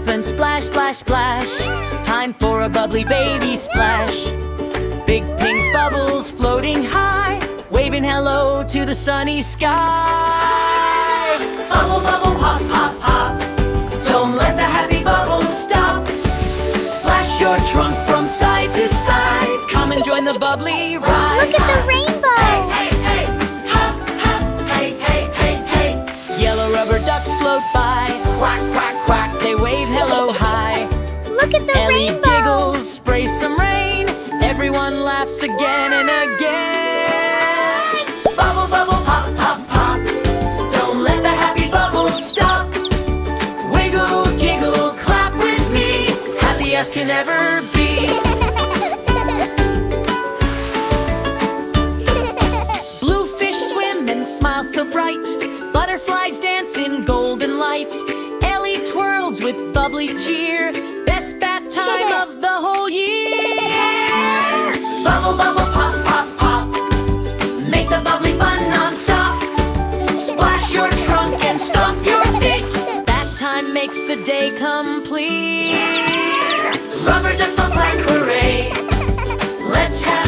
Elephant, splash, splash, splash. Time for a bubbly baby splash. Big pink bubbles floating high, waving hello to the sunny sky. Bubble, bubble, pop, pop, pop. Don't let the happy bubbles stop. Splash your trunk from side to side. Come and join the bubbly ride. Look at the rainbow! Hey, hey, hey, hop, hop, hey, hey, hey, hey. Yellow rubber ducks float by. Quack, quack, quack, they wave hello high. Look at the Ellie rainbow! giggles, sprays some rain. Everyone laughs again and again. Bubble, bubble, pop, pop, pop. Don't let the happy bubbles stop. Wiggle, giggle, clap with me. Happy as can ever be. Bluefish swim and smile so bright. Butterflies dance in golden light. Ellie twirls with bubbly cheer. Best bath time of the whole year. Bubble, bubble, pop, pop, pop. Make the bubbly fun non-stop. Splash your trunk and stomp your feet. That time makes the day complete. Rubber ducks on black parade. Let's have